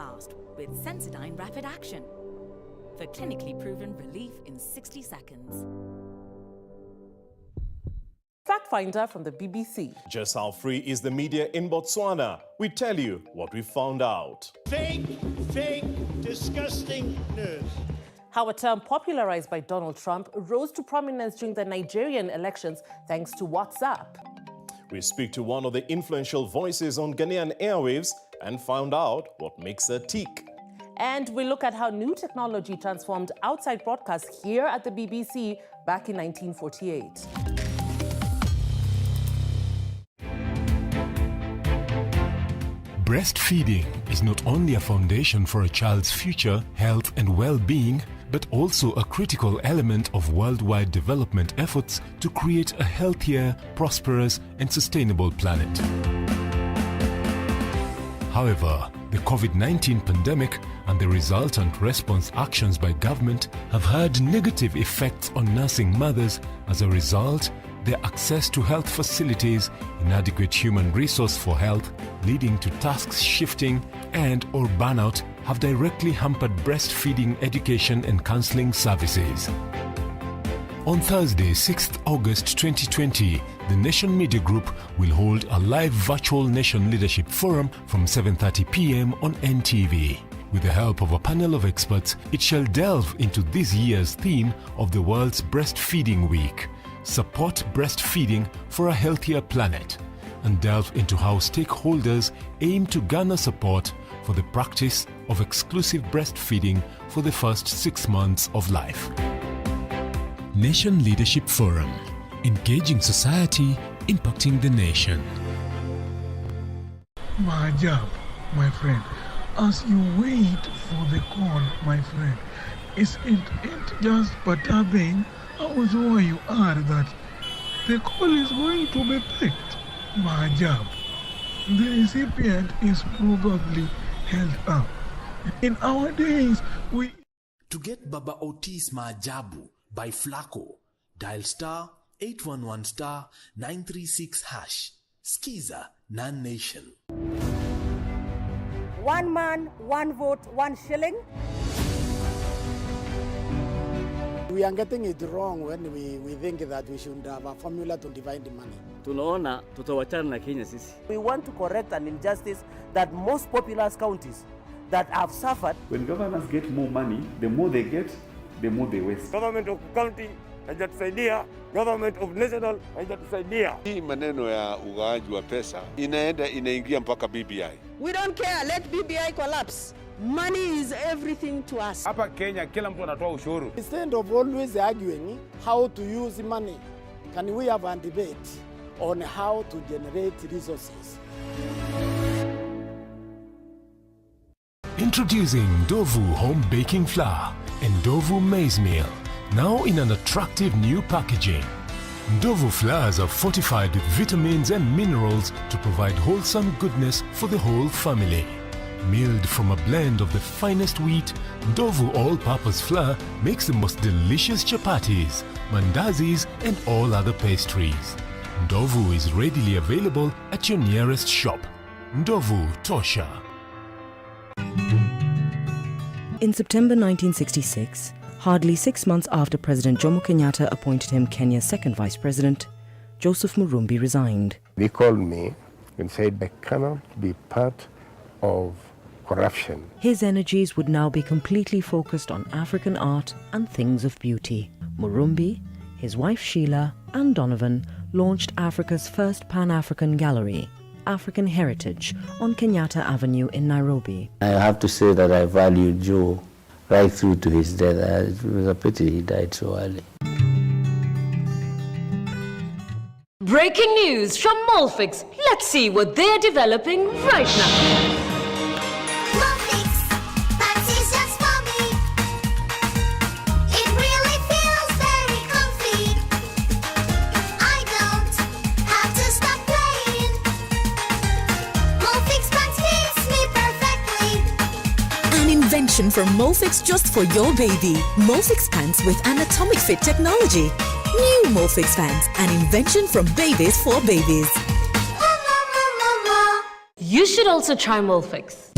fast with SENSODYNE Rapid Action for clinically proven relief in 60 seconds. Factfinder from the BBC. Just how free is the media in Botswana? We tell you what we found out. Fake, disgusting news. How a term popularized by Donald Trump rose to prominence during the Nigerian elections thanks to WhatsApp. We speak to one of the influential voices on Ghanaian airwaves and found out what makes her tick. And we look at how new technology transformed outside broadcasts here at the BBC back in 1948. Breastfeeding is not only a foundation for a child's future, health and well-being, but also a critical element of worldwide development efforts to create a healthier, prosperous and sustainable planet. However, the COVID-19 pandemic and the resultant response actions by government have had negative effects on nursing mothers. As a result, their access to health facilities, inadequate human resource for health, leading to tasks shifting and/or burnout have directly hampered breastfeeding education and counseling services. On Thursday, 6th August 2020, the Nation Media Group will hold a live virtual Nation Leadership Forum from 7:30 p.m. on NTV. With the help of a panel of experts, it shall delve into this year's theme of the World's Breastfeeding Week, Support Breastfeeding for a Healthier Planet, and delve into how stakeholders aim to garner support for the practice of exclusive breastfeeding for the first 6 months of life. Nation Leadership Forum, engaging society, impacting the nation. My job, my friend, as you wait for the call, my friend, is it just perturbing how sure you are that the call is going to be picked? My job, the recipient is probably held up. In our days, we... To get Baba Otis Maajabu by Flacco, dial star 811 star 936 hash. Skiza Non-Nation. 1 man, 1 vote, 1 shilling. We are getting it wrong when we think that we should have a formula to divide the money. Tunaona tutawachana na Kenya sisi. We want to correct an injustice that most populous counties that have suffered. When governors get more money, the more they get, the more they waste. Government of county haijatusaidia, government of national haijatusaidia. Hii maneno ya ugawaji wa pesa inaingia mpaka BBI. We don't care, let BBI collapse. Money is everything to us. Hapa Kenya kila mtu anatoa ushuru. Instead of always arguing how to use money, can we have a debate on how to generate resources? Introducing Ndovu Home Baking Flour and Ndovu Maize Meal, now in an attractive new packaging. Ndovu flours are fortified with vitamins and minerals to provide wholesome goodness for the whole family. Milled from a blend of the finest wheat, Ndovu all-purpose flour makes the most delicious chapatis, mandazis and all other pastries. Ndovu is readily available at your nearest shop. Ndovu Tosha. In September 1966, hardly 6 months after President Jomo Kenyatta appointed him Kenya's second vice president, Joseph Murumbi resigned. They called me and said, I cannot be part of corruption. His energies would now be completely focused on African art and things of beauty. Murumbi, his wife Sheila and Donovan launched Africa's first Pan-African gallery, African Heritage, on Kenyatta Avenue in Nairobi. I have to say that I value Joe right through to his death. It was a pity he died so early. Breaking news from Molfix. Let's see what they're developing right now. Invention from Molfix just for your baby. Molfix pants with anatomic fit technology. New Molfix pants, an invention from babies for babies. You should also try Molfix.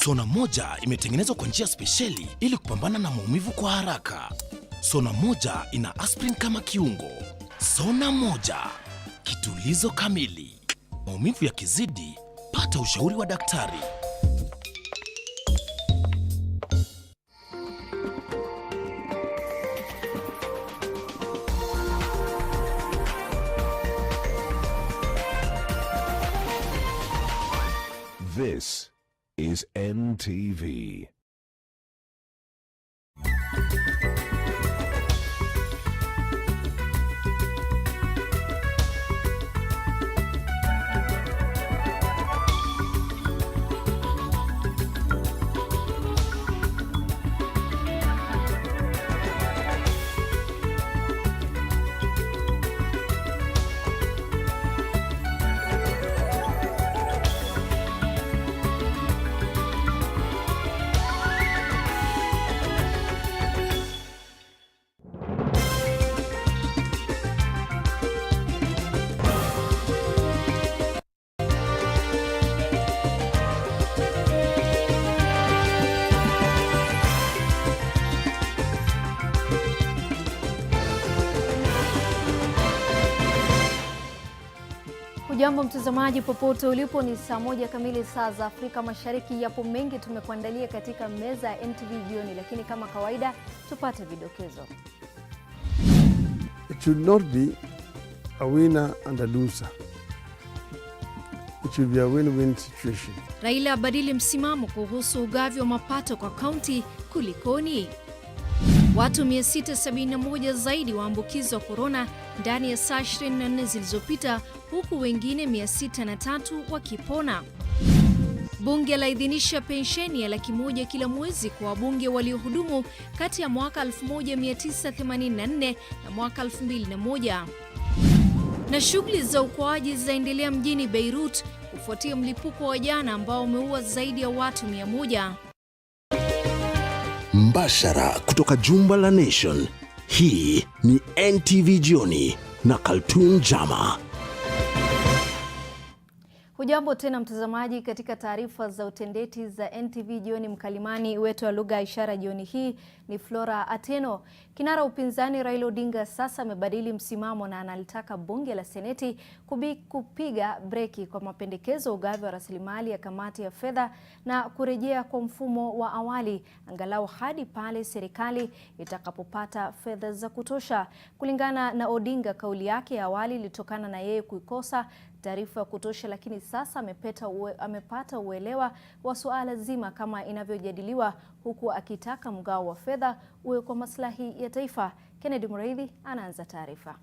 Sona moja imetengenezwa kwa njia spesheli ili kupambana na maumivu kwa haraka. Sona moja ina aspirin kama kiungo. Sona moja, kitulizo kamili. Maumivu yakizidi, pata ushauri wa daktari. This is NTV. Hujambo mtazamaji popote ulipo, ni saa 1 kamili saa za Afrika Mashariki. Yapo mengi tumekuandalia katika meza ya NTV jioni, lakini kama kawaida tupate vidokezo. It should not be a winner and a loser. It should be a win-win situation. Raila abadili msimamo kuhusu ugavi wa mapato kwa kaunti, kulikoni? Watu 671 zaidi waambukizwa korona ndani ya saa 24 zilizopita, huku wengine 603 wakipona. Bunge laidhinisha pensheni ya $100,000 kila mwezi kwa wabunge waliohudumu kati ya mwaka 1984 na mwaka 2001. Na shughuli za uokoaji zaendelea mjini Beirut kufuatia mlipuko wa jana ambao umeua zaidi ya watu 100. Mbashara kutoka jumba la Nation. Hii ni NTV Jioni na Kaltun Jama. Hujambo tena mtazamaji, katika taarifa za utendeti za NTV jioni, mkalimani wetu wa lugha ishara jioni hii ni Flora Ateno. Kinara upinzani Raila Odinga sasa amebadili msimamo na analitaka bunge la seneti kupiga breki kwa mapendekezo ugavi wa rasilimali ya kamati ya fedha na kurejea kwa mfumo wa awali angalau hadi pale serikali itakapopata fedha za kutosha. Kulingana na Odinga, kauli yake ya awali ilitokana na yeye kuikosa taarifa ya kutosha, lakini sasa amepata uelewa wa suala zima kama inavyojadiliwa, huku akitaka mgao wa fedha uwe kwa maslahi ya taifa. Kennedy Muriithi anaanza taarifa.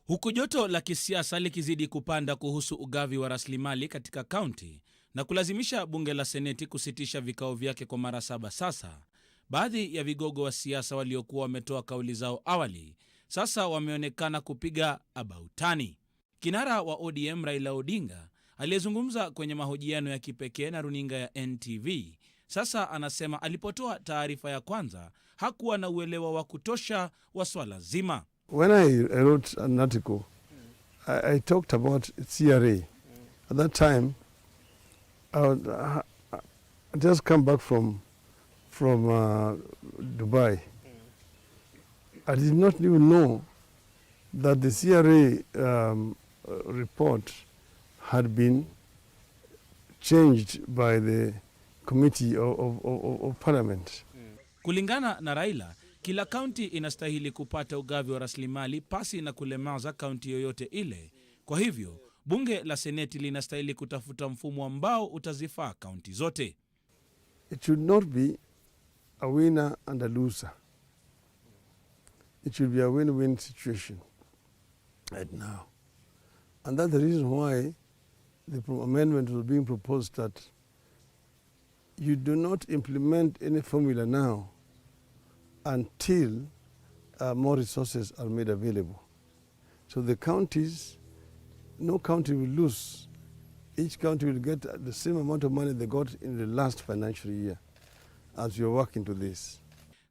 Huku joto la kisiasa likizidi kupanda kuhusu ugavi wa rasilimali katika kaunti na kulazimisha bunge la seneti kusitisha vikao vyake kwa mara 7 sasa, baadhi ya vigogo wa siasa waliokuwa wametoa kauli zao awali sasa wameonekana kupiga abautani. Kinara wa ODM Raila Odinga aliyezungumza kwenye mahojiano ya kipekee na runinga ya NTV sasa anasema alipotoa taarifa ya kwanza hakuwa na uelewa wa kutosha wa swala zima. When I wrote an article, I talked about CRA. At that time, I just come back from Dubai. I did not even know that the CRA report had been changed by the committee of parliament. Kulingana na Raila, kila kaunti inastahili kupata ugavi wa rasilimali pasi na kulemaza kaunti yoyote ile. Kwa hivyo, bunge la seneti linastahili kutafuta mfumo ambao utazifaa kaunti zote. It should not be a winner and a loser. It should be a win-win situation right now. And that's the reason why the amendment was being proposed, that you do not implement any formula now until more resources are made available. So the counties, no county will lose. Each county will get the same amount of money they got in the last financial year as you're working to this.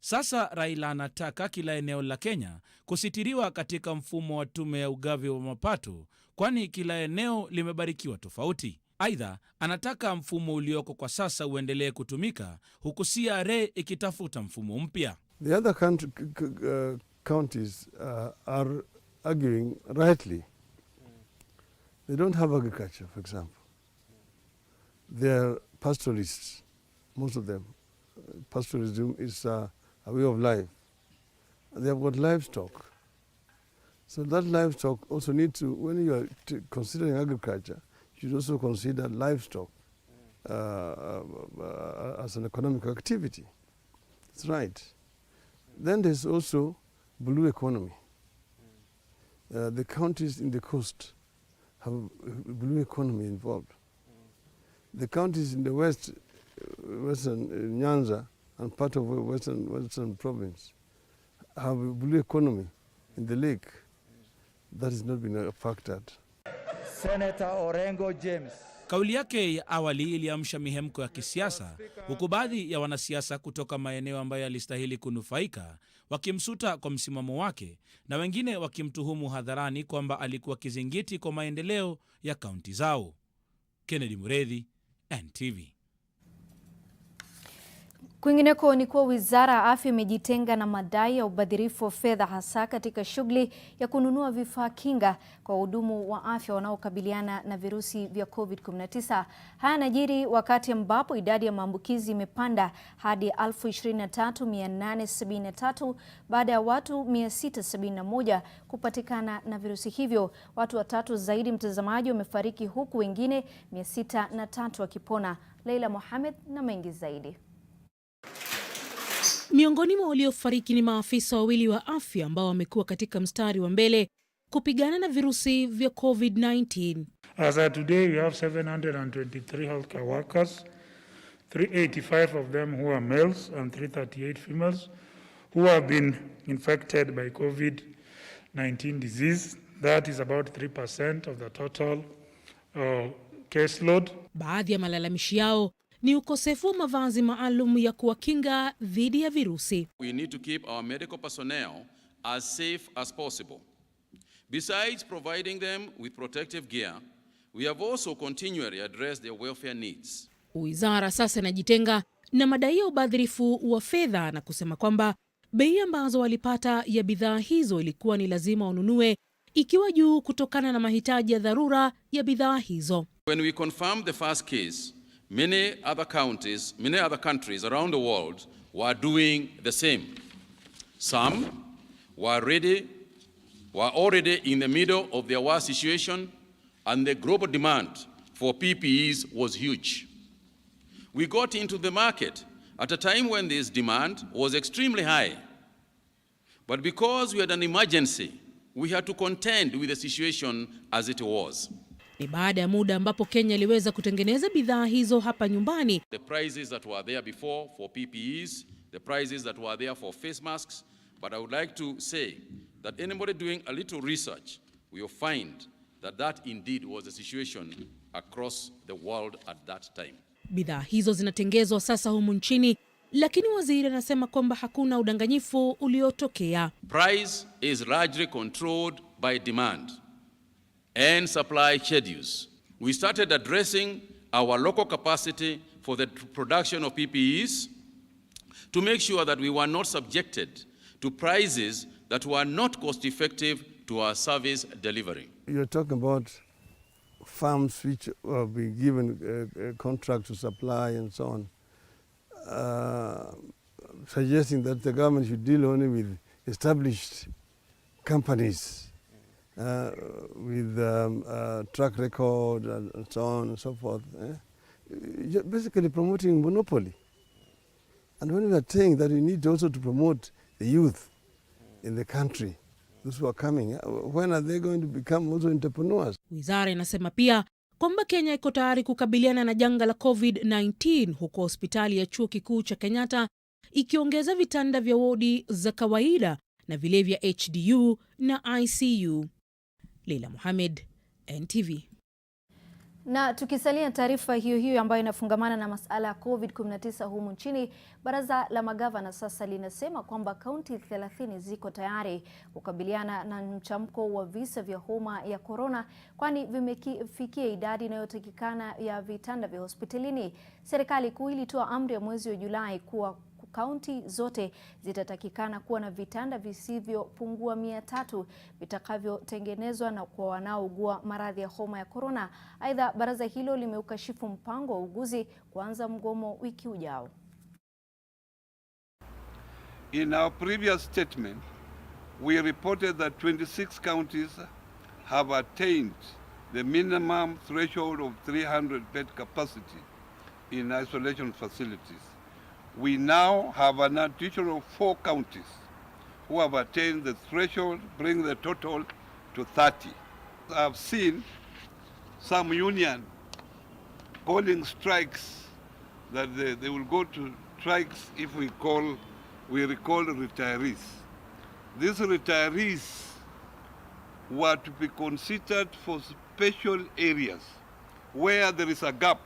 Sasa Raila anataka kila eneo la Kenya kusitiriwa katika mfumo wa tume ya ugavi wa mapato, kwani kila eneo limebarikiwa tofauti. Aidha, anataka mfumo ulioko kwa sasa uendelee kutumika huku CRA ikitafuta mfumo mpya. The other counties are arguing rightly. They don't have agriculture, for example. They are pastoralists, most of them. Pastoralism is a way of life. They have got livestock. So that livestock also needs to, when you are considering agriculture, you should also consider livestock as an economic activity. That's right. Then there's also blue economy. The counties in the coast have blue economy involved. The counties in the western Nyanza and part of western province have a blue economy in the lake. That has not been factored. Senator Orengo James. Kauli yake ya awali iliamsha mihemko ya kisiasa, huku baadhi ya wanasiasa kutoka maeneo ambayo alistahili kunufaika wakimsuta kwa msimamo wake na wengine wakimtuhumu hadharani kwamba alikuwa kizingiti kwa maendeleo ya kaunti zao. Kennedy Muredhi, NTV. Kwingineko ni kuwa Wizara ya Afya imejitenga na madai ya ubadhirifu wa fedha hasa katika shughuli ya kununua vifaa kinga kwa wahudumu wa afya wanaokabiliana na virusi vya COVID-19. Haya yanajiri wakati ambapo idadi ya maambukizi imepanda hadi 23,873 baada ya watu 671 kupatikana na virusi hivyo. Watu watatu zaidi, mtazamaji, wamefariki huku wengine 603 wakipona. Leila Mohamed na mengi zaidi. Miongoni mwa waliofariki ni maafisa wawili wa afya ambao wamekuwa katika mstari wa mbele kupigana na virusi vya COVID-19. As of today, we have 723 healthcare workers, 385 of them who are males and 338 females who have been infected by COVID-19 disease. That is about 3% of the total caseload. Baadhi ya malalamishi yao ni ukosefu wa mavazi maalum ya kuwakinga dhidi ya virusi. We need to keep our medical personnel as safe as possible. Besides providing them with protective gear, we have also continually addressed their welfare needs. Wizara sasa inajitenga na madai ya ubadhirifu wa fedha na kusema kwamba bei ambazo walipata ya bidhaa hizo ilikuwa ni lazima wanunue ikiwa juu kutokana na mahitaji ya dharura ya bidhaa hizo. When we confirmed the first case, many other countries around the world were doing the same. Some were already in the middle of their war situation, and the global demand for PPEs was huge. We got into the market at a time when this demand was extremely high. But because we had an emergency, we had to contend with the situation as it was. Ni baada ya muda ambapo Kenya iliweza kutengeneza bidhaa hizo hapa nyumbani. The prices that were there before for PPEs, the prices that were there for face masks, but I would like to say that anybody doing a little research will find that that indeed was the situation across the world at that time. Bidhaa hizo zinatengezwa sasa humu nchini, lakini waziri anasema kwamba hakuna udanganyifu uliotokea. Price is largely controlled by demand and supply schedules. We started addressing our local capacity for the production of PPEs to make sure that we were not subjected to prices that were not cost effective to our service delivery. You're talking about farms which have been given a contract to supply and so on, suggesting that the government should deal only with established companies with track record and so on and so forth. You're basically promoting monopoly. And when we are saying that we need also to promote the youth in the country, those who are coming, when are they going to become also entrepreneurs? Wizara inasema pia kwamba Kenya iko tayari kukabiliana na janga la COVID-19 huko hospitali ya Chuo Kikuu cha Kenyatta, ikiongeza vitanda vya wodi za kawaida na vile vya HDU na ICU. Leila Mohamed, NTV. Na tukisalia taarifa hiyo hiyo ambayo inafungamana na masala ya COVID-19 humu nchini, baraza la magavana sasa linasema kwamba kaunti 30 ziko tayari kukabiliana na mchamko wa visa vya homa ya korona, kwani vimefikia idadi inayotakikana ya vitanda vya hospitalini. Serikali kuu ilitoa amri ya mwezi wa Julai kuwa kaunti zote zitatakikana kuwa na vitanda visivyopungua 300 vitakavyotengenezwa na kwa wanaougua maradhi ya homa ya korona. Aidha, baraza hilo limeukashifu mpango wa uguzi kuanza mgomo wiki ujao. In our previous statement, we reported that 26 counties have attained the minimum threshold of 300 bed capacity in isolation facilities. We now have an additional 4 counties who have attained the threshold, bringing the total to 30. I've seen some union calling strikes, that they will go to strikes if we recall retirees. These retirees were to be considered for special areas where there is a gap.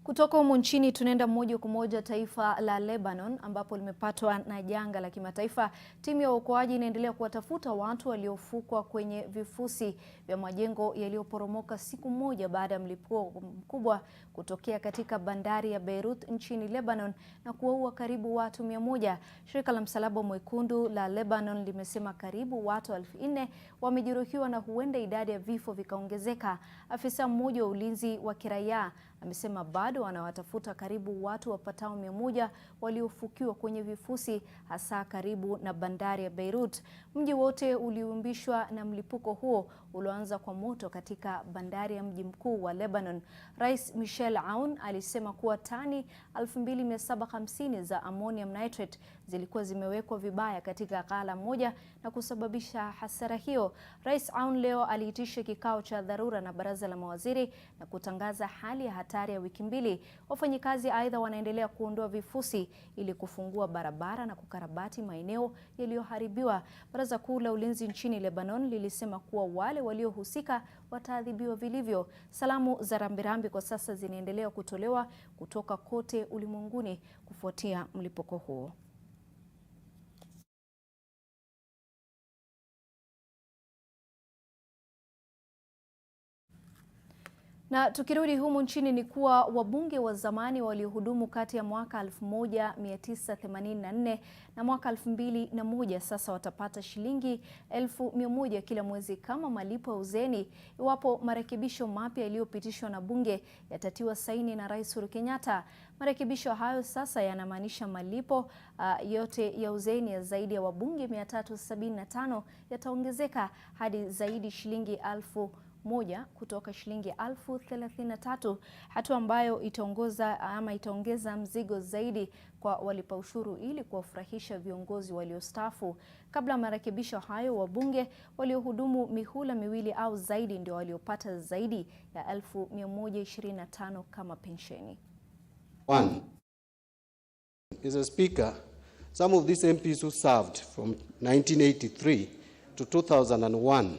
Kutoka humu nchini tunaenda moja kwa moja taifa la Lebanon ambapo limepatwa na janga la kimataifa. Timu ya uokoaji inaendelea kuwatafuta watu waliofukwa kwenye vifusi vya majengo yaliyoporomoka siku moja baada ya mlipuko mkubwa kutokea katika bandari ya Beirut nchini Lebanon na kuwaua karibu watu 100. Shirika la Msalaba Mwekundu la Lebanon limesema karibu watu 4,000 wamejeruhiwa na huenda idadi ya vifo vikaongezeka. Afisa mmoja wa ulinzi wa kiraia amesema bado wanawatafuta karibu watu wapatao 100 waliofukiwa kwenye vifusi, hasa karibu na bandari ya Beirut. Mji wote uliumbishwa na mlipuko huo ulioanza kwa moto katika bandari ya mji mkuu wa Lebanon. Rais Michel Aoun alisema kuwa tani 2750 za ammonium nitrate zilikuwa zimewekwa vibaya katika ghala moja na kusababisha hasara hiyo. Rais Aoun leo aliitisha kikao cha dharura na baraza la mawaziri na kutangaza hali ya hatari ya wiki 2. Wafanyikazi aidha wanaendelea kuondoa vifusi ili kufungua barabara na kukarabati maeneo yaliyoharibiwa. Baraza kuu la ulinzi nchini Lebanon lilisema kuwa wale waliohusika wataadhibiwa vilivyo. Salamu za rambirambi kwa sasa zinaendelea kutolewa kutoka kote ulimwenguni kufuatia mlipuko huo. Na tukirudi humu nchini ni kuwa wabunge wa zamani waliohudumu kati ya mwaka 1984 na mwaka 2001 sasa watapata shilingi 1,100 kila mwezi kama malipo ya uzeeni iwapo marekebisho mapya yaliyopitishwa na bunge yatatiwa saini na Rais Uhuru Kenyatta. Marekebisho hayo sasa yanamaanisha malipo yote ya uzeeni ya zaidi ya wabunge 375 yataongezeka hadi zaidi shilingi 1,000 kutoka shilingi 33,000, hatua ambayo itaongeza mzigo zaidi kwa walipa ushuru ili kuwafurahisha viongozi waliostaafu. Kabla marekebisho hayo, wabunge waliohudumu mihula 2 au zaidi ndio waliopata zaidi ya 1,125 kama pensheni. One, Mr. Speaker, some of these MPs who served from 1983 to 2001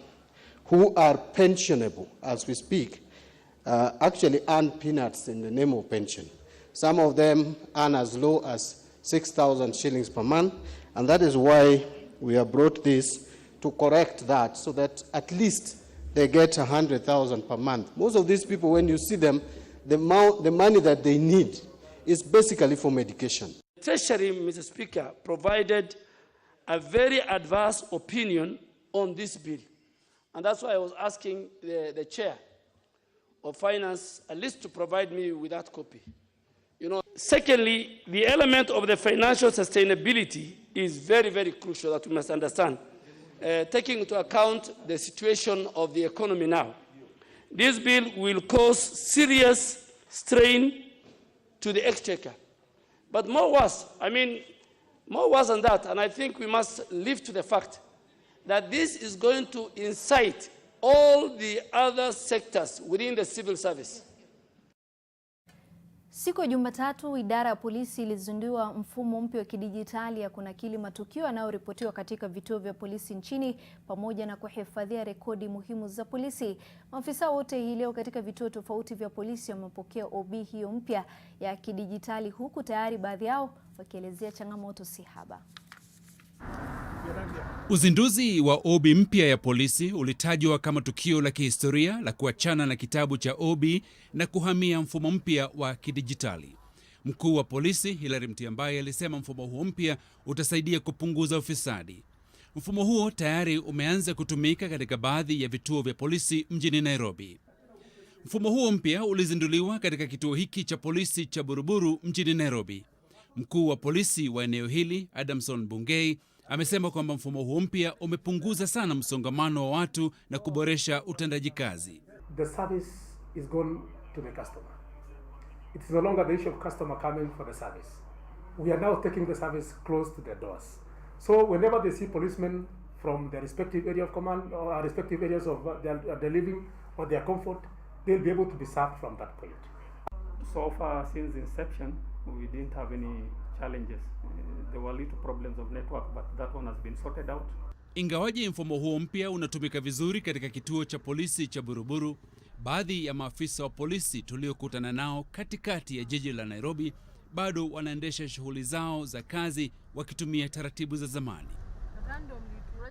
who are pensionable as we speak, actually earn peanuts in the name of pension. Some of them earn as low as 6,000 shillings per month, and that is why we have brought this to correct that so that at least they get 100,000 per month. Most of these people, when you see them, the money that they need is basically for medication. The Treasury, Mr. Speaker, provided a very adverse opinion on this bill. And that's why I was asking the chair of finance at least to provide me with that copy. Secondly, the element of the financial sustainability is very, very crucial that we must understand, taking into account the situation of the economy now. This bill will cause serious strain to the exchequer. But more worse than that, and I think we must live to the fact that this is going to incite all the other sectors within the civil service. Siku ya Jumatatu, idara ya polisi ilizindua mfumo mpya wa kidijitali ya kunakili matukio yanayoripotiwa katika vituo vya polisi nchini pamoja na kuhifadhia rekodi muhimu za polisi. Maafisa wote hii leo katika vituo tofauti vya polisi wamepokea OB hiyo mpya ya kidijitali, huku tayari baadhi yao wakielezea changamoto si haba. Uzinduzi wa OB mpya ya polisi ulitajwa kama tukio la kihistoria la kuachana na kitabu cha OB na kuhamia mfumo mpya wa kidijitali. Mkuu wa polisi Hilary Mutyambai alisema mfumo huo mpya utasaidia kupunguza ufisadi. Mfumo huo tayari umeanza kutumika katika baadhi ya vituo vya polisi mjini Nairobi. Mfumo huo mpya ulizinduliwa katika kituo hiki cha polisi cha Buruburu mjini Nairobi. Mkuu wa polisi wa eneo hili Adamson Bungei amesema kwamba mfumo huo mpya umepunguza sana msongamano wa watu na kuboresha utendaji kazi. The service is gone to the customer. It is no longer the issue of customer coming for the service. We are now taking the service close to their doors. So whenever they see policemen from their respective area of command or respective areas of their living or their comfort, they'll be able to be served from that point. So far since inception, we didn't have any challenges. There were little problems of network, but that one has been sorted out. Ingawaje mfumo huo mpya unatumika vizuri katika kituo cha polisi cha Buruburu, baadhi ya maafisa wa polisi tuliokutana nao katikati ya jiji la Nairobi bado wanaendesha shughuli zao za kazi wakitumia taratibu za zamani.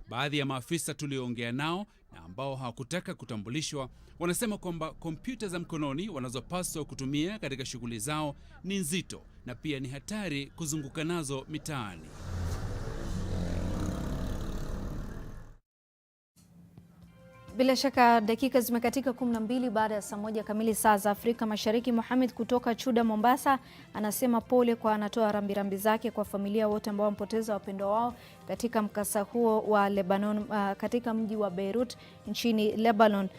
Baadhi ya maafisa tulioongea nao na ambao hawakutaka kutambulishwa wanasema kwamba kompyuta za mkononi wanazopaswa kutumia katika shughuli zao ni nzito na pia ni hatari kuzunguka nazo mitaani. Bila shaka dakika zimekatika 12 baada ya saa 1 kamili saa za Afrika Mashariki. Mohamed kutoka Chuda Mombasa anasema pole kwa, anatoa rambirambi zake kwa familia wote ambao wamepoteza wapendwa wao katika mkasa huo wa Lebanon, katika mji wa Beirut nchini Lebanon.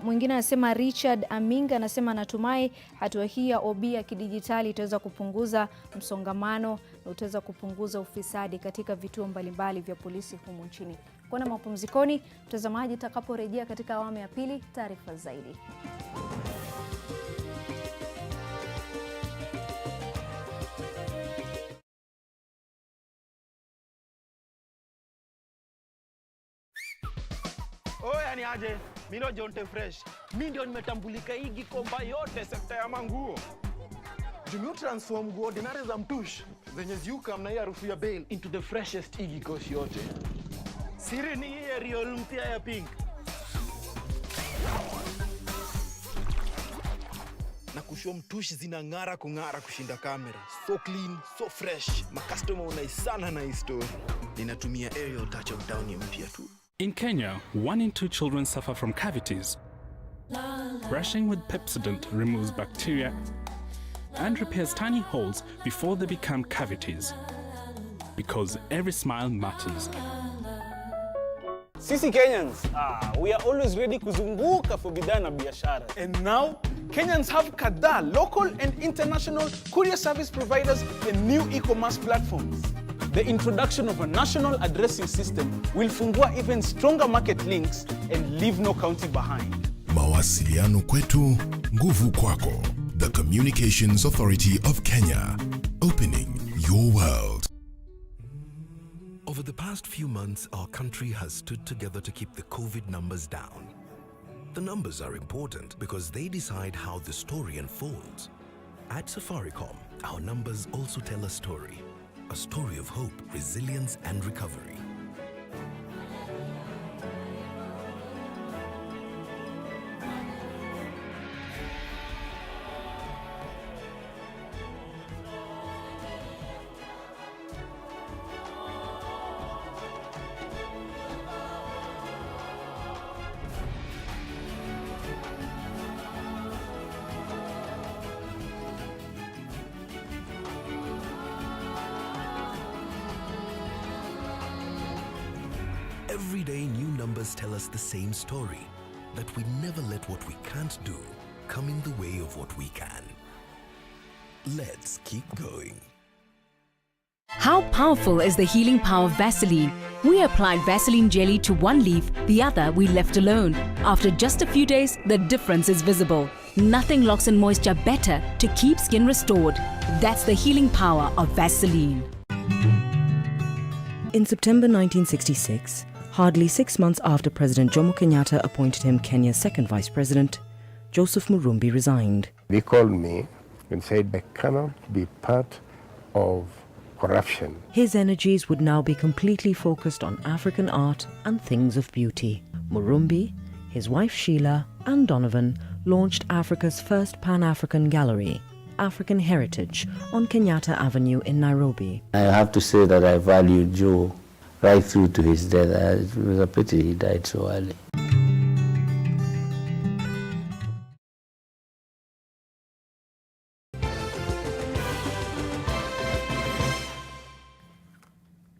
Mwingine anasema Richard Aminga anasema anatumai hatua hii ya OB ya kidijitali itaweza kupunguza msongamano na utaweza kupunguza ufisadi katika vituo mbalimbali vya polisi humu nchini. Kuna mapumzikoni, mtazamaji, tutakaporejea katika awamu ya pili, taarifa zaidi. Oya ni aje, mimi ndo Jonte Fresh. Mimi ndio nimetambulika hii Gikomba yote sekta ya manguo. Jumio transform nguo ordinary za mtush zenye ziuka mna hii harufu ya bail into the freshest igikosi yote. Siri ni hii real mpya ya pink. Na kushow mtush zinang'ara kung'ara kushinda kamera. So clean, so fresh. Ma customer unaisana na story. Ninatumia aerial touch of down ya mpya tu. In Kenya, 1 in 2 children suffer from cavities. Brushing with Pepsodent removes bacteria and repairs tiny holes before they become cavities. Because every smile matters. Sisi Kenyans, we are always ready kuzunguka for bidhaa na biashara. And now, Kenyans have kadhaa local and international courier service providers and new e-commerce platforms. The introduction of a national addressing system will fungua even stronger market links and leave no county behind. Mawasiliano kwetu, nguvu kwako. The Communications Authority of Kenya, opening your world. Over the past few months, our country has stood together to keep the COVID numbers down. The numbers are important because they decide how the story unfolds. At Safaricom, our numbers also tell a story of hope, resilience, and recovery. Every day, new numbers tell us the same story, that we never let what we can't do come in the way of what we can. Let's keep going. How powerful is the healing power of Vaseline? We applied Vaseline jelly to one leaf, the other we left alone. After just a few days, the difference is visible. Nothing locks in moisture better to keep skin restored. That's the healing power of Vaseline. In September 1966, hardly 6 months after President Jomo Kenyatta appointed him Kenya's second vice president, Joseph Murumbi resigned. They called me and said, I cannot be part of corruption. His energies would now be completely focused on African art and things of beauty. Murumbi, his wife Sheila, and Donovan launched Africa's first Pan-African gallery, African Heritage, on Kenyatta Avenue in Nairobi. I have to say that I value Joe right through to his death. It was a pity he died so early.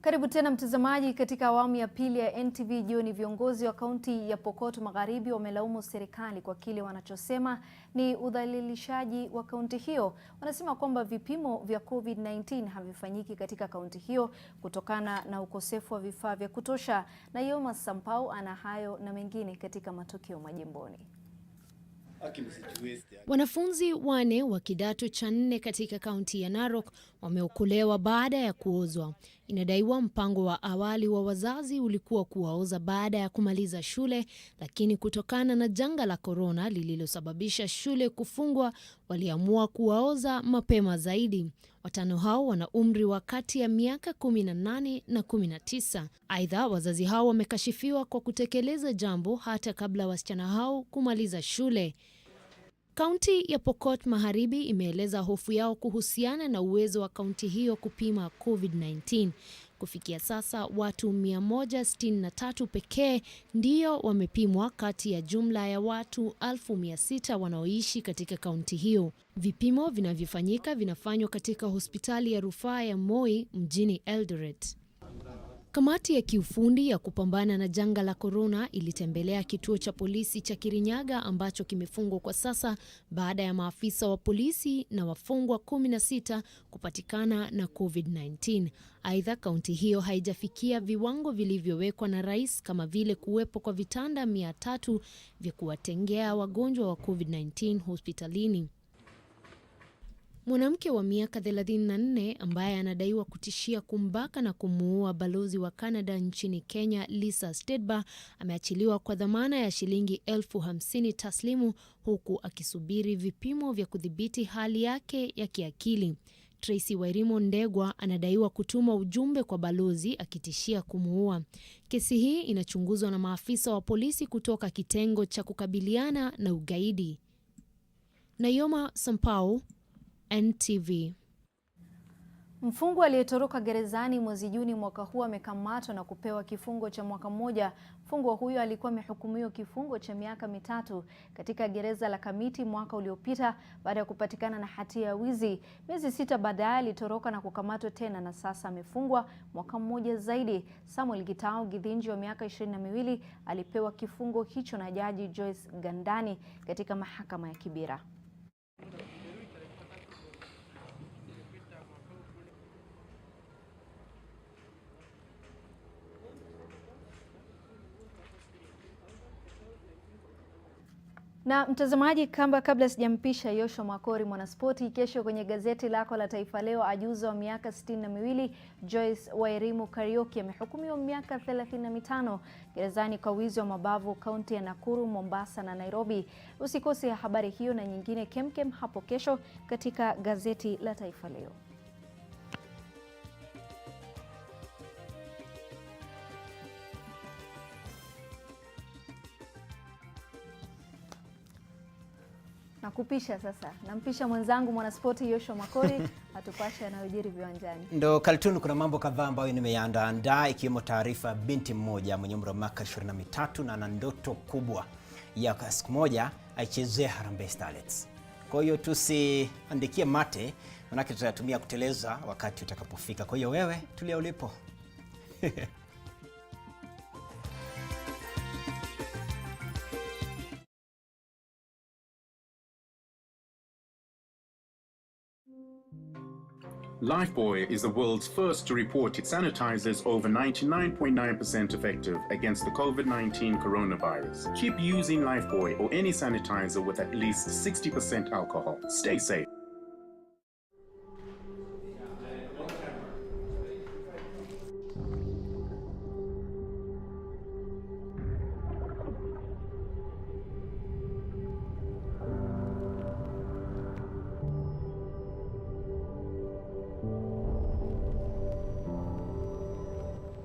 Karibu tena mtazamaji katika awamu ya pili ya NTV Jioni. Viongozi wa kaunti ya Pokot Magharibi wamelaumu serikali kwa kile wanachosema ni udhalilishaji wa kaunti hiyo. Wanasema kwamba vipimo vya COVID-19 havifanyiki katika kaunti hiyo kutokana na ukosefu wa vifaa vya kutosha. Na Yoma Sampau ana hayo na mengine katika matokeo majimboni. Wanafunzi 4 wa kidato cha 4 katika kaunti ya Narok wameokolewa baada ya kuozwa. Inadaiwa mpango wa awali wa wazazi ulikuwa kuwaoza baada ya kumaliza shule, lakini kutokana na janga la korona lililosababisha shule kufungwa, waliamua kuwaoza mapema zaidi. Watano hao wana umri wa kati ya miaka 18 na 19. Aidha, wazazi hao wamekashifiwa kwa kutekeleza jambo hata kabla wasichana hao kumaliza shule. Kaunti ya Pokot Magharibi imeeleza hofu yao kuhusiana na uwezo wa kaunti hiyo kupima COVID-19. Kufikia sasa, watu 163 pekee ndio wamepimwa kati ya jumla ya watu 1600 wanaoishi katika kaunti hiyo. Vipimo vinavyofanyika vinafanywa katika hospitali ya rufaa ya Moi mjini Eldoret. Kamati ya kiufundi ya kupambana na janga la korona ilitembelea kituo cha polisi cha Kirinyaga ambacho kimefungwa kwa sasa baada ya maafisa wa polisi na wafungwa 16 kupatikana na COVID-19. Aidha, kaunti hiyo haijafikia viwango vilivyowekwa na rais kama vile kuwepo kwa vitanda 300 vya kuwatengea wagonjwa wa COVID-19 hospitalini. Mwanamke wa miaka 34 ambaye anadaiwa kutishia kumbaka na kumuua balozi wa Canada nchini Kenya, Lisa Stedba, ameachiliwa kwa dhamana ya shilingi 50,000 taslimu huku akisubiri vipimo vya kudhibiti hali yake ya kiakili. Tracy Wairimo Ndegwa anadaiwa kutuma ujumbe kwa balozi akitishia kumuua. Kesi hii inachunguzwa na maafisa wa polisi kutoka kitengo cha kukabiliana na ugaidi. Nayoma Sampau, NTV. Mfungwa aliyetoroka gerezani mwezi Juni mwaka huu amekamatwa na kupewa kifungo cha mwaka mmoja. Mfungwa huyo alikuwa amehukumiwa kifungo cha miaka 3 katika gereza la Kamiti mwaka uliopita baada ya kupatikana na hatia ya wizi. Miezi 6 baadaye alitoroka na kukamatwa tena na sasa amefungwa mwaka mmoja zaidi. Samuel Gitao Githinji wa miaka 22 alipewa kifungo hicho na Jaji Joyce Gandani katika mahakama ya Kibera. Na mtazamaji, kabla sijampisha Yosho Makori mwanaspoti, kesho kwenye gazeti lako la Taifa Leo, ajuza wa miaka 62 Joyce Wairimu Kariuki amehukumiwa miaka 35 gerezani kwa wizi wa mabavu kaunti ya Nakuru, Mombasa na Nairobi. Usikose habari hiyo na nyingine kemkem hapo kesho katika gazeti la Taifa Leo. Nakupisha sasa. Nampisha mwenzangu mwanaspoti Yosho Makori atupashe yanayojiri viwanjani. Ndo Kaltun, kuna mambo kadhaa ambayo nimeandaa ikiwemo taarifa binti mmoja mwenye umri wa miaka 23 na ana ndoto kubwa ya siku moja aichezee Harambee Starlets. Kwa hiyo tusiandikie mate, maana tutatumia kuteleza wakati utakapofika. Kwa hiyo wewe tulia ulipo. Lifebuoy is the world's first to report its sanitizers over 99.9% effective against the COVID-19 coronavirus. Keep using Lifebuoy or any sanitizer with at least 60% alcohol. Stay safe.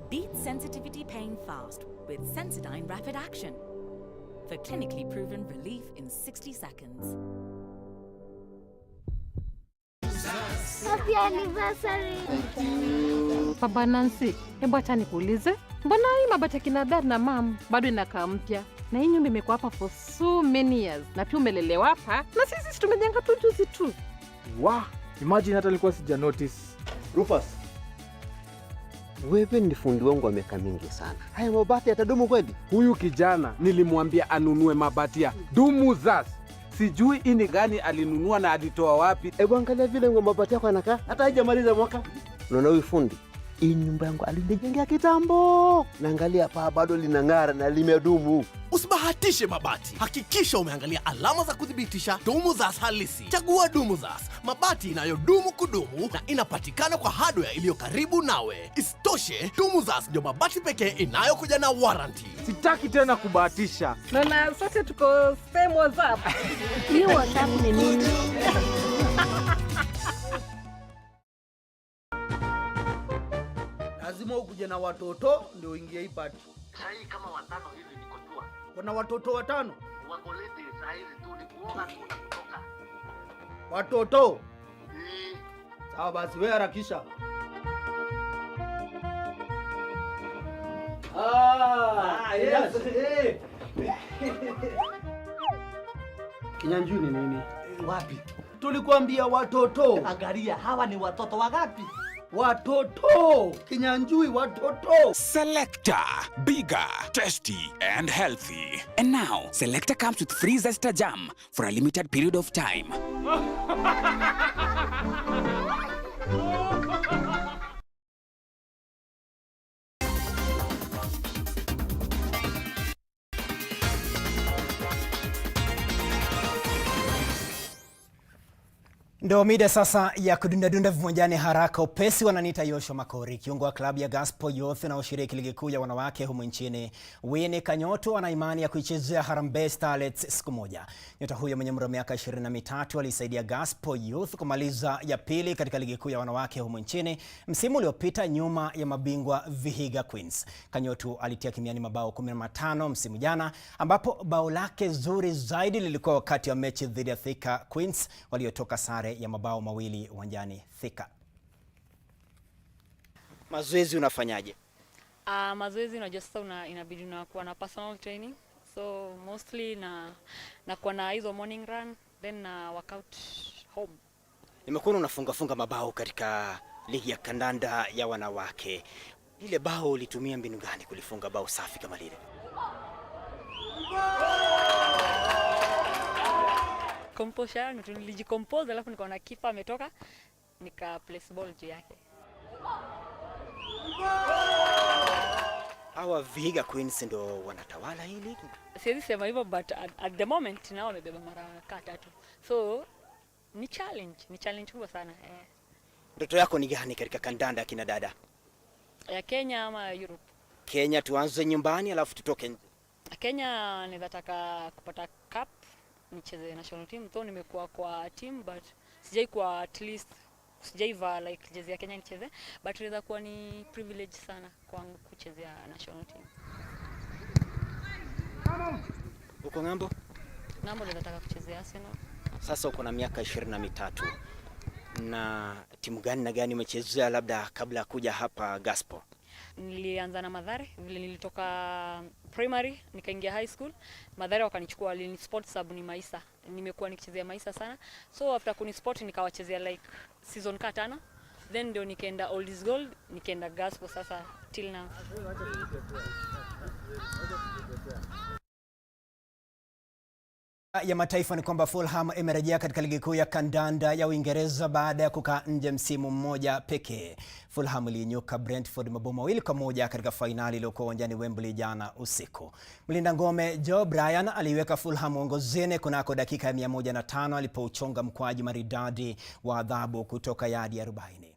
Beat sensitivity pain fast with SENSODYNE Rapid Action for clinically proven relief in 60 seconds. Happy anniversary! Baba Nancy, hebu acha nikuulize. Mbona hii mabati ya kina dad na mam bado inakaa mpya? Na hii nyumba imekuwa hapa for so many years. Na pia umelelewa hapa. Na sisi tumejenga tu juzi tu. Wow, imagine hata nilikuwa sija notice. Rufus, Wewe ni fundi wangu wa miaka mingi sana. Haya mabati yatadumu kweli? huyu kijana nilimwambia anunue mabati ya Dumuzas. Sijui ini gani alinunua na alitoa wapi. Hebu angalia vile mabati yako yanakaa. Hata haijamaliza mwaka. Unaona huyu fundi? Hii nyumba yangu alinijengea kitambo. Na angalia paa bado linang'ara na limedumu. Usibahatishe mabati. Hakikisha umeangalia alama za kudhibitisha Dumuzas halisi. Chagua Dumuzas, mabati inayodumu kudumu na inapatikana kwa hardware iliyo karibu nawe. Isitoshe, Dumuzas ndio mabati pekee inayokuja na warranty. Sitaki tena kubahatisha. Na sote tuko same WhatsApp. Ni WhatsApp ni nini? Lazima ukuje na watoto ndio uingie hii party. Sahi kama watano hivi niko jua. Kuna watoto watano? Wako lete sahi tu ni kuoga tu na kutoka. Watoto? Sawa basi wewe harakisha. Yes. Kinyanjui ni nini? Wapi? Tulikuambia watoto. Angalia hawa ni watoto wangapi? Watoto. Kinyanjui watoto. Selector, bigger, tasty and healthy. And now, Selector comes with free Zesta jam for a limited period of time. Ndio mida sasa ya kudundadunda viwanjani haraka upesi. Wananiita Yoshua Makori, kiungo wa klabu ya Gospel Youth na ushiriki ligi kuu ya wanawake humu nchini. Winnie Kanyoto ana imani ya kuichezea Harambee Starlets siku moja. Nyota huyo mwenye umri wa miaka 23 alisaidia Gospel Youth kumaliza ya pili katika ligi kuu ya wanawake humu nchini msimu uliopita nyuma ya mabingwa Vihiga Queens. Kanyoto alitia kimiani mabao 15 msimu jana, ambapo bao lake zuri zaidi lilikuwa wakati wa mechi dhidi ya Thika Queens waliotoka sare ya mabao mawili uwanjani Thika. Mazoezi unafanyaje? Mazoezi unajua sasa inabidi unakuwa na personal training. So mostly na kuwa na hizo morning run then na workout home. Nimekuwa unafunga mabao katika ligi ya kandanda ya wanawake. Lile bao ulitumia mbinu gani kulifunga bao safi kama lile? Composure yangu nilijicompose, alafu nikaona kipa ametoka nika place ball juu yake. Hawa Vihiga Queens ndio wanatawala hii ligi. Siwezi sema hivyo, but at the moment nao wamebeba mara 3. So ni challenge kubwa sana. Ndoto yako ni gani katika kandanda ya kina dada? Ya Kenya ama Europe? Kenya tuanze nyumbani alafu tutoke nje. Kenya ninataka kupata cup, nicheze national team. Though nimekuwa kwa team but sijai kwa at least sijaiva like jezi ya Kenya nicheze, but inaweza kuwa ni privilege sana kwangu kuchezea national team. Uko ngambo? Ngambo nataka kuchezea Arsenal. Sasa uko na miaka 23. Na timu gani na gani umechezea labda kabla ya kuja hapa Gospel? Nilianza na Mathare, vile nilitoka primary nikaingia high school. Mathare wakanichukua, ni sport sub ni Maisa. Nimekuwa nikichezea Maisa sana. So after kuni sport nikawachezea like season 5. Then ndio nikaenda Oldies Gold, nikaenda Gospel sasa till now. Ya mataifa ni kwamba Fulham imerejea katika ligi kuu ya kandanda ya Uingereza baada ya kukaa nje msimu mmoja pekee. Fulham iliinyuka Brentford mabao 2-1 katika fainali iliyokuwa uwanjani Wembley jana usiku. Mlinda ngome Joe Bryan aliweka Fulham uongozini kunako dakika ya 105 alipouchonga mkwaju maridadi wa adhabu kutoka yadi 40.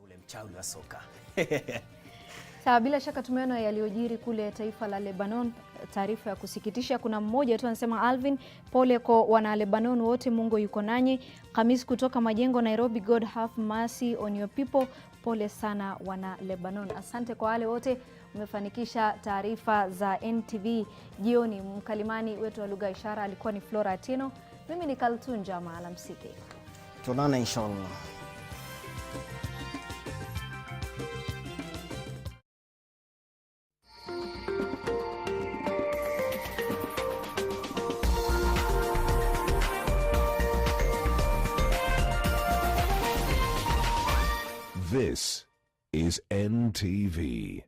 Ule mchawi wa soka. Sawa, bila shaka tumeona yaliyojiri kule taifa la Lebanon. Taarifa ya kusikitisha, kuna mmoja tu anasema Alvin, pole kwa wana Lebanon wote, Mungu yuko nanyi. Khamis kutoka Majengo Nairobi, God have mercy on your people. Pole sana wana Lebanon. Asante kwa wale wote umefanikisha taarifa za NTV jioni. Mkalimani wetu wa lugha ishara alikuwa ni Flora Atieno. Mimi ni Kaltunja Maalamsiki. Tunaona inshallah. This is NTV.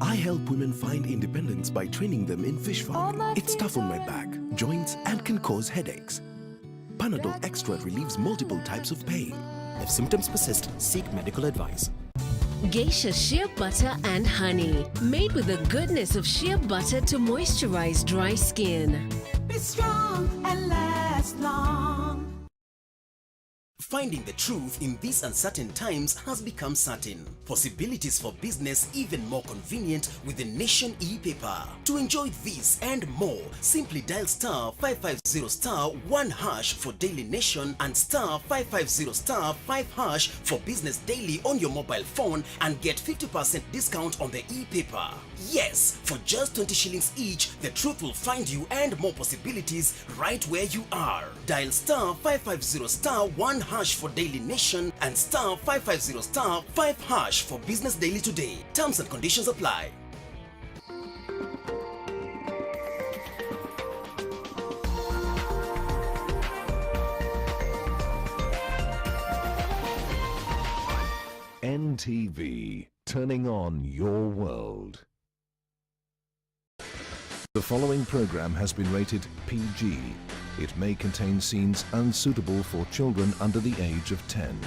I help women find independence by training them in fish farming. It's tough on my back, joints, and can cause headaches. Panadol Extra relieves multiple types of pain. If symptoms persist, seek medical advice. Geisha shea butter and honey, made with the goodness of shea butter to moisturize dry skin. Be strong and last long. Finding the truth in these uncertain times has become certain. Possibilities for business even more convenient with the Nation e-paper. To enjoy this and more, simply dial *550*1# for Daily Nation and *550*5# for Business Daily on your mobile phone and get 50% discount on the e-paper. Yes, for just 20 shillings each, the truth will find you and more possibilities right where you are. Dial *550*1# for Daily Nation and *550*5# for Business Daily today. Terms and conditions apply. NTV, turning on your world. The following program has been rated PG. It may contain scenes unsuitable for children under the age of 10.